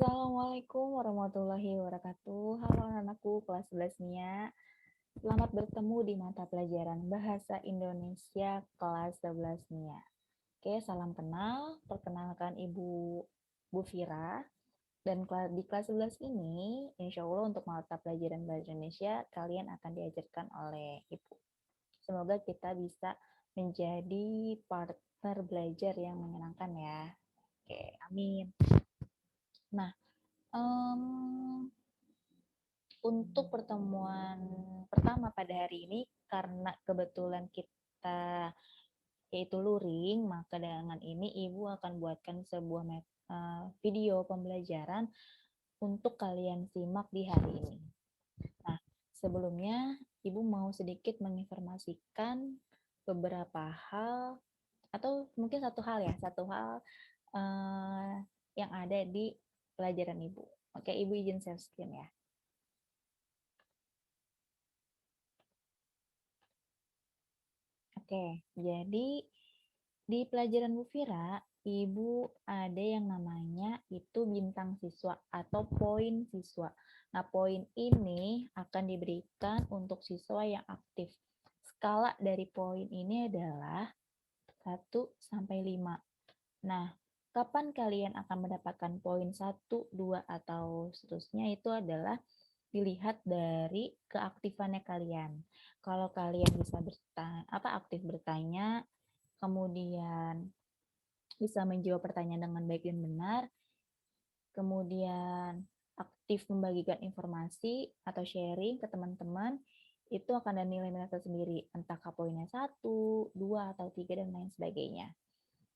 Assalamualaikum warahmatullahi wabarakatuh. Halo anak-anakku kelas 11 Nia. Selamat bertemu di mata pelajaran Bahasa Indonesia kelas 11 Nia. Oke, salam kenal. Perkenalkan Ibu Bu Fira. Dan di kelas 11 ini, insya Allah untuk mata pelajaran Bahasa Indonesia, kalian akan diajarkan oleh Ibu. Semoga kita bisa menjadi partner belajar yang menyenangkan ya. Oke, amin. Nah, untuk pertemuan pertama pada hari ini, karena kebetulan kita yaitu luring, maka dengan ini Ibu akan buatkan sebuah video pembelajaran untuk kalian simak di hari ini. Nah, sebelumnya Ibu mau sedikit menginformasikan beberapa hal, atau mungkin satu hal yang ada di pelajaran Ibu. Oke, Ibu izin share screen ya. Oke, jadi di pelajaran Bu Fira, Ibu ada yang namanya itu bintang siswa atau poin siswa. Nah, poin ini akan diberikan untuk siswa yang aktif. Skala dari poin ini adalah 1 sampai 5. Nah, kapan kalian akan mendapatkan poin 1, 2, atau seterusnya itu adalah dilihat dari keaktifannya kalian. Kalau kalian bisa aktif bertanya, kemudian bisa menjawab pertanyaan dengan baik dan benar, kemudian aktif membagikan informasi atau sharing ke teman-teman, itu akan ada nilai-nilai tersendiri, entah poinnya 1, 2, atau 3, dan lain sebagainya.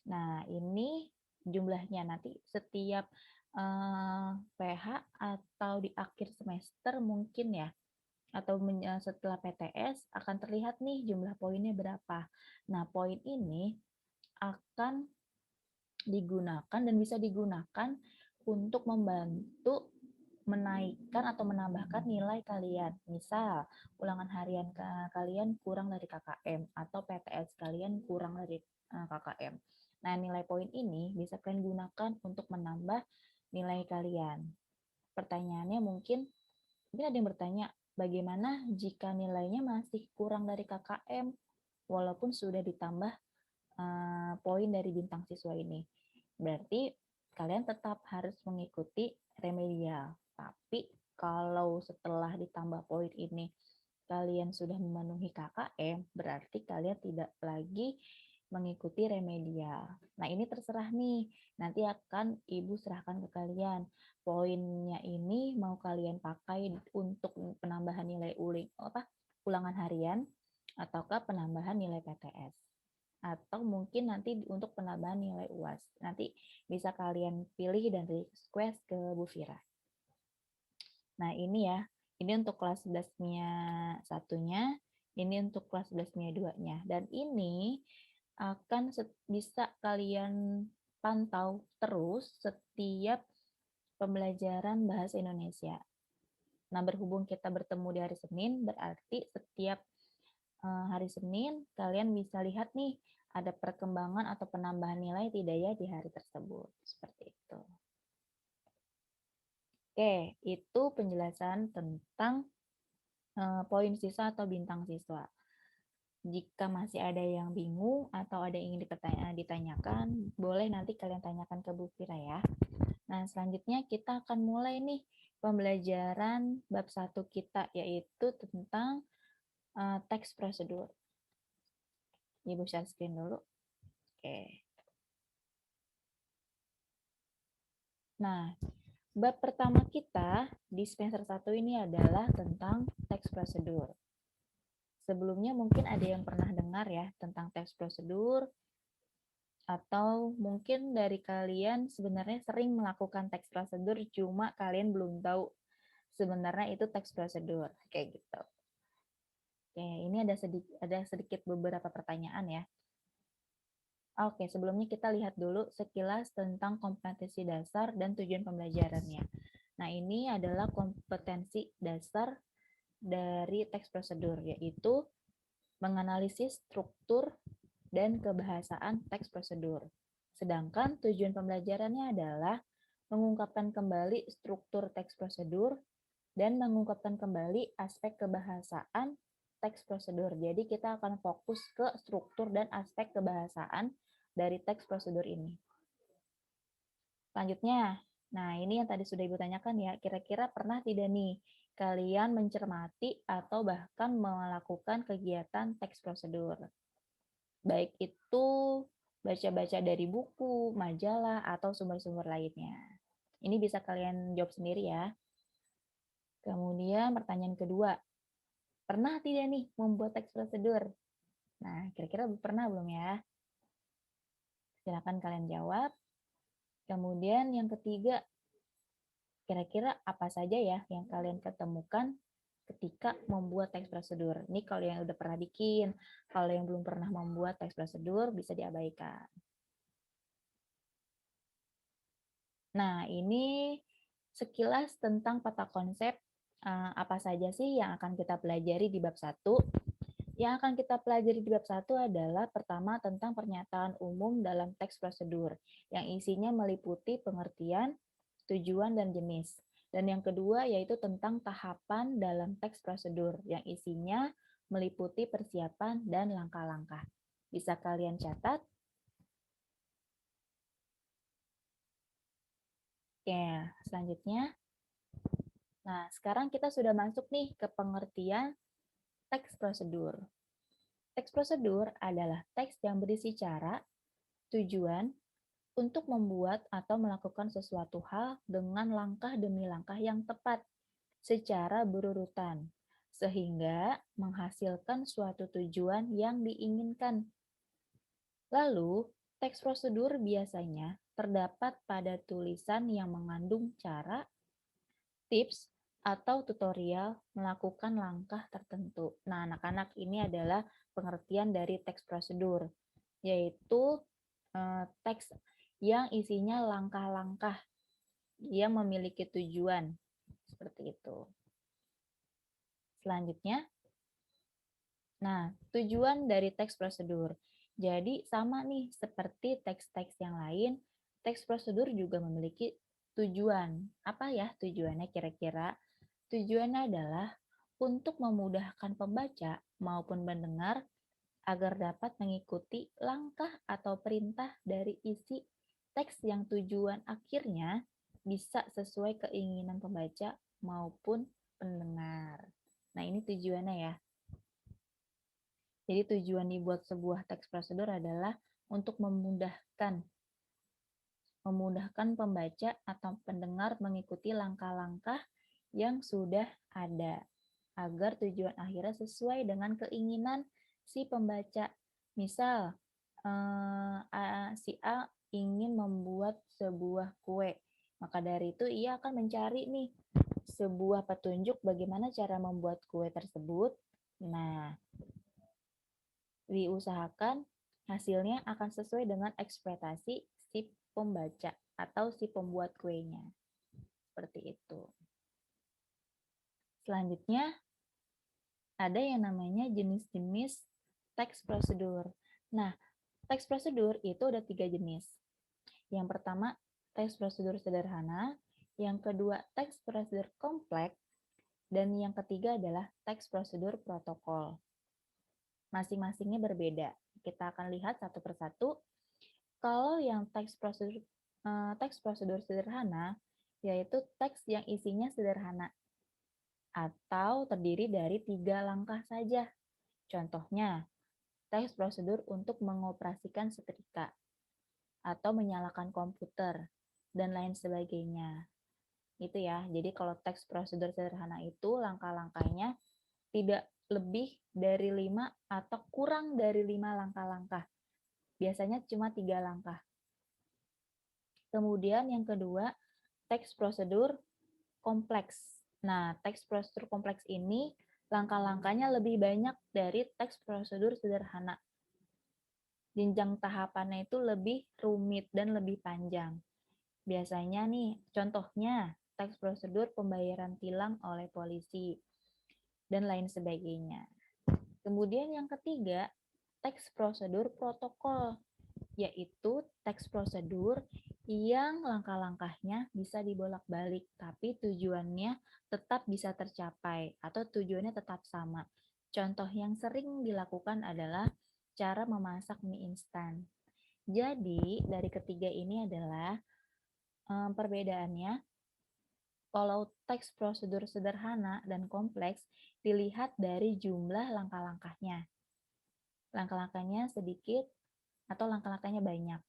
Nah, ini jumlahnya nanti setiap PH atau di akhir semester mungkin ya, atau setelah PTS akan terlihat nih jumlah poinnya berapa. Nah, poin ini akan digunakan dan bisa digunakan untuk membantu menaikkan atau menambahkan nilai kalian. Misal, ulangan harian kalian kurang dari KKM atau PTS kalian kurang dari KKM. Nah, nilai poin ini bisa kalian gunakan untuk menambah nilai kalian. Pertanyaannya mungkin ada yang bertanya, bagaimana jika nilainya masih kurang dari KKM walaupun sudah ditambah poin dari bintang siswa ini? Berarti kalian tetap harus mengikuti remedial. Tapi kalau setelah ditambah poin ini kalian sudah memenuhi KKM, berarti kalian tidak lagi mengikuti remedial. Nah, ini terserah nih. Nanti akan Ibu serahkan ke kalian. Poinnya ini mau kalian pakai untuk penambahan nilai ulangan harian ataukah penambahan nilai PTS. Atau mungkin nanti untuk penambahan nilai UAS. Nanti bisa kalian pilih dan request ke Bu Fira. Nah, ini ya. Ini untuk kelas 11-nya satunya, ini untuk kelas 11-nya 2-nya. Dan ini akan bisa kalian pantau terus setiap pembelajaran bahasa Indonesia. Nah, berhubung kita bertemu di hari Senin, berarti setiap hari Senin kalian bisa lihat nih ada perkembangan atau penambahan nilai tidak ya di hari tersebut. Seperti itu. Oke, itu penjelasan tentang poin siswa atau bintang siswa. Jika masih ada yang bingung atau ada yang ingin ditanyakan, boleh nanti kalian tanyakan ke Bu Fira ya. Nah, selanjutnya kita akan mulai nih pembelajaran bab 1 kita, yaitu tentang teks prosedur. Ibu share screen dulu. Oke. Nah, bab pertama kita di semester 1 ini adalah tentang teks prosedur. Sebelumnya mungkin ada yang pernah dengar ya tentang teks prosedur, atau mungkin dari kalian sebenarnya sering melakukan teks prosedur, cuma kalian belum tahu sebenarnya itu teks prosedur, kayak gitu. Oke, ini ada sedikit beberapa pertanyaan ya. Oke, sebelumnya kita lihat dulu sekilas tentang kompetensi dasar dan tujuan pembelajarannya. Nah, ini adalah kompetensi dasar dari teks prosedur, yaitu menganalisis struktur dan kebahasaan teks prosedur. Sedangkan tujuan pembelajarannya adalah mengungkapkan kembali struktur teks prosedur, dan mengungkapkan kembali aspek kebahasaan teks prosedur. Jadi kita akan fokus ke struktur dan aspek kebahasaan dari teks prosedur ini. Selanjutnya, nah ini yang tadi sudah Ibu tanyakan ya, kira-kira pernah tidak nih kalian mencermati atau bahkan melakukan kegiatan teks prosedur? Baik itu baca-baca dari buku, majalah, atau sumber-sumber lainnya. Ini bisa kalian jawab sendiri ya. Kemudian pertanyaan kedua, pernah tidak nih membuat teks prosedur? Nah, kira-kira pernah belum ya? Silakan kalian jawab. Kemudian yang ketiga, kira-kira apa saja ya yang kalian ketemukan ketika membuat teks prosedur? Ini kalau yang udah pernah bikin, kalau yang belum pernah membuat teks prosedur bisa diabaikan. Nah, ini sekilas tentang peta konsep apa saja sih yang akan kita pelajari di bab 1. Yang akan kita pelajari di bab 1 adalah pertama tentang pernyataan umum dalam teks prosedur, yang isinya meliputi pengertian, tujuan, dan jenis. Dan yang kedua yaitu tentang tahapan dalam teks prosedur, yang isinya meliputi persiapan dan langkah-langkah. Bisa kalian catat. Oke, selanjutnya. Nah, sekarang kita sudah masuk nih ke pengertian teks prosedur. Teks prosedur adalah teks yang berisi cara, tujuan, untuk membuat atau melakukan sesuatu hal dengan langkah demi langkah yang tepat, secara berurutan, sehingga menghasilkan suatu tujuan yang diinginkan. Lalu, teks prosedur biasanya terdapat pada tulisan yang mengandung cara, tips, atau tutorial melakukan langkah tertentu. Nah, anak-anak, ini adalah pengertian dari teks prosedur, yaitu teks yang isinya langkah-langkah yang memiliki tujuan. Seperti itu. Selanjutnya, nah, tujuan dari teks prosedur. Jadi, sama nih seperti teks-teks yang lain, teks prosedur juga memiliki tujuan. Apa ya tujuannya kira-kira? Tujuannya adalah untuk memudahkan pembaca maupun pendengar agar dapat mengikuti langkah atau perintah dari isi teks yang tujuan akhirnya bisa sesuai keinginan pembaca maupun pendengar. Nah, ini tujuannya ya. Jadi tujuan dibuat sebuah teks prosedur adalah untuk memudahkan pembaca atau pendengar mengikuti langkah-langkah yang sudah ada agar tujuan akhirnya sesuai dengan keinginan si pembaca. Misal, si A ingin membuat sebuah kue, maka dari itu ia akan mencari nih sebuah petunjuk bagaimana cara membuat kue tersebut. Nah, diusahakan hasilnya akan sesuai dengan ekspektasi si pembaca atau si pembuat kuenya. Seperti itu. Selanjutnya, ada yang namanya jenis-jenis teks prosedur. Nah, teks prosedur itu ada 3 jenis. Yang pertama, teks prosedur sederhana. Yang kedua, teks prosedur kompleks. Dan yang ketiga adalah teks prosedur protokol. Masing-masingnya berbeda. Kita akan lihat satu persatu. Kalau yang teks prosedur sederhana, yaitu teks yang isinya sederhana atau terdiri dari 3 langkah saja. Contohnya, teks prosedur untuk mengoperasikan setrika atau menyalakan komputer dan lain sebagainya. Itu ya. Jadi kalau teks prosedur sederhana itu langkah-langkahnya tidak lebih dari 5 atau kurang dari 5 langkah-langkah. Biasanya cuma 3 langkah. Kemudian yang kedua, teks prosedur kompleks. Nah, teks prosedur kompleks ini langkah-langkahnya lebih banyak dari teks prosedur sederhana. Jenjang tahapannya itu lebih rumit dan lebih panjang. Biasanya nih, contohnya teks prosedur pembayaran tilang oleh polisi dan lain sebagainya. Kemudian yang ketiga, teks prosedur protokol, yaitu teks prosedur yang langkah-langkahnya bisa dibolak-balik, tapi tujuannya tetap bisa tercapai atau tujuannya tetap sama. Contoh yang sering dilakukan adalah cara memasak mie instan. Jadi, dari ketiga ini adalah perbedaannya kalau teks prosedur sederhana dan kompleks dilihat dari jumlah langkah-langkahnya. Langkah-langkahnya sedikit atau langkah-langkahnya banyak.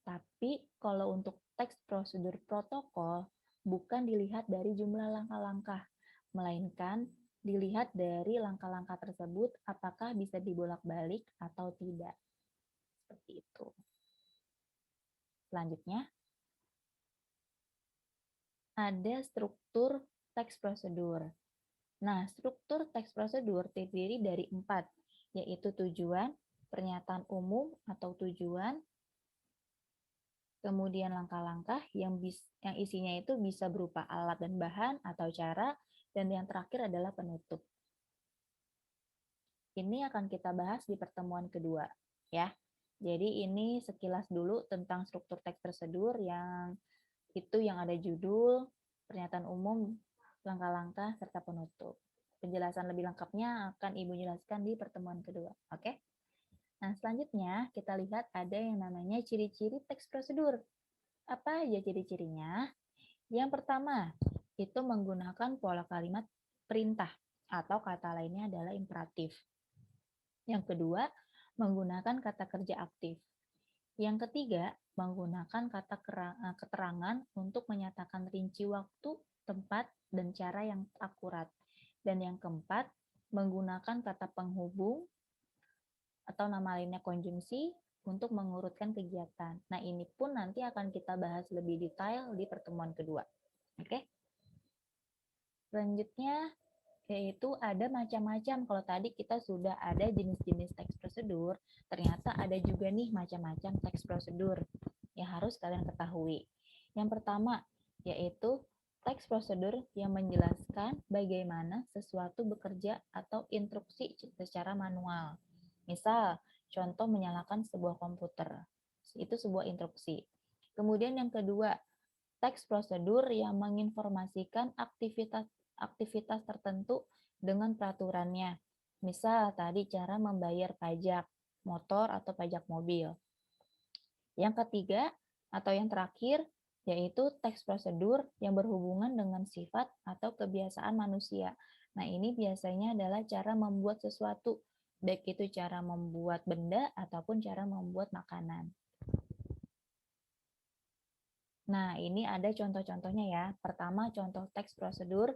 Tapi kalau untuk teks prosedur protokol bukan dilihat dari jumlah langkah-langkah, melainkan dilihat dari langkah-langkah tersebut apakah bisa dibolak-balik atau tidak. Seperti itu. Selanjutnya, ada struktur teks prosedur. Nah, struktur teks prosedur terdiri dari 4, yaitu tujuan, pernyataan umum atau tujuan, kemudian langkah-langkah yang isinya itu bisa berupa alat dan bahan atau cara, dan yang terakhir adalah penutup. Ini akan kita bahas di pertemuan kedua, ya. Jadi ini sekilas dulu tentang struktur teks prosedur yang ada judul, pernyataan umum, langkah-langkah, serta penutup. Penjelasan lebih lengkapnya akan Ibu jelaskan di pertemuan kedua. Oke? Nah, selanjutnya kita lihat ada yang namanya ciri-ciri teks prosedur. Apa aja ciri-cirinya? Yang pertama, itu menggunakan pola kalimat perintah atau kata lainnya adalah imperatif. Yang kedua, menggunakan kata kerja aktif. Yang ketiga, menggunakan kata keterangan untuk menyatakan rinci waktu, tempat, dan cara yang akurat. Dan yang keempat, menggunakan kata penghubung atau nama lainnya konjungsi untuk mengurutkan kegiatan. Nah, ini pun nanti akan kita bahas lebih detail di pertemuan kedua. Oke? Selanjutnya, yaitu ada macam-macam. Kalau tadi kita sudah ada jenis-jenis teks prosedur, ternyata ada juga nih macam-macam teks prosedur yang harus kalian ketahui. Yang pertama, yaitu teks prosedur yang menjelaskan bagaimana sesuatu bekerja atau instruksi secara manual. Misal, contoh menyalakan sebuah komputer. Itu sebuah instruksi. Kemudian yang kedua, teks prosedur yang menginformasikan aktivitas tertentu dengan peraturannya. Misal tadi cara membayar pajak motor atau pajak mobil. Yang ketiga atau yang terakhir yaitu teks prosedur yang berhubungan dengan sifat atau kebiasaan manusia. Nah, ini biasanya adalah cara membuat sesuatu, baik itu cara membuat benda ataupun cara membuat makanan. Nah, ini ada contoh-contohnya ya. Pertama, contoh teks prosedur.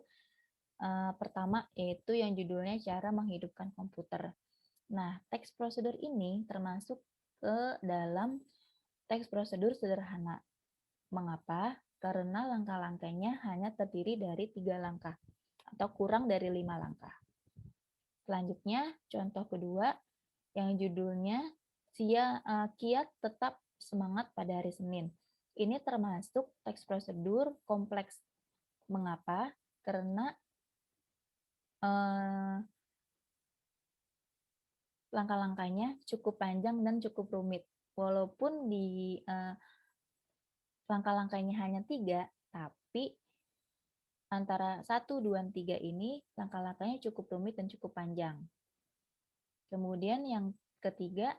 Pertama, yaitu yang judulnya cara menghidupkan komputer. Nah, teks prosedur ini termasuk ke dalam teks prosedur sederhana. Mengapa? Karena langkah-langkahnya hanya terdiri dari 3 langkah atau kurang dari 5 langkah. Selanjutnya, contoh kedua yang judulnya kiat tetap semangat pada hari Senin. Ini termasuk teks prosedur kompleks. Mengapa? Karena langkah-langkahnya cukup panjang dan cukup rumit. Walaupun di langkah-langkahnya hanya 3, tapi antara 1, 2, 3 ini langkah-langkahnya cukup rumit dan cukup panjang. Kemudian yang ketiga,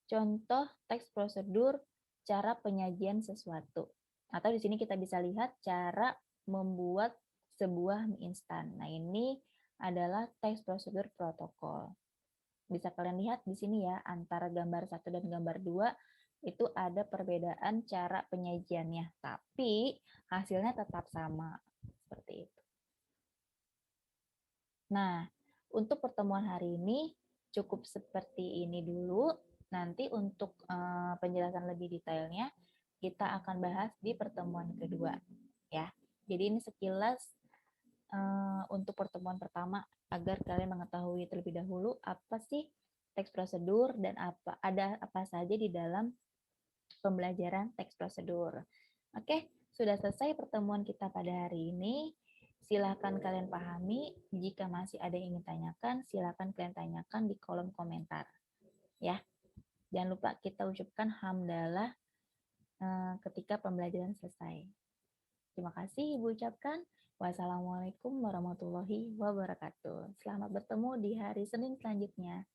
contoh teks prosedur cara penyajian sesuatu. Atau di sini kita bisa lihat cara membuat sebuah mie instan. Nah, ini adalah teks prosedur protokol. Bisa kalian lihat di sini ya, antara gambar 1 dan gambar 2 itu ada perbedaan cara penyajiannya, tapi hasilnya tetap sama. Seperti itu. Nah, untuk pertemuan hari ini cukup seperti ini dulu. Nanti untuk penjelasan lebih detailnya kita akan bahas di pertemuan kedua, ya. Jadi ini sekilas untuk pertemuan pertama agar kalian mengetahui terlebih dahulu apa sih teks prosedur dan ada apa saja di dalam pembelajaran teks prosedur. Oke, sudah selesai pertemuan kita pada hari ini. Silakan kalian pahami. Jika masih ada yang ingin tanyakan, silakan kalian tanyakan di kolom komentar. Ya, jangan lupa kita ucapkan hamdalah ketika pembelajaran selesai. Terima kasih Ibu ucapkan. Wassalamualaikum warahmatullahi wabarakatuh. Selamat bertemu di hari Senin selanjutnya.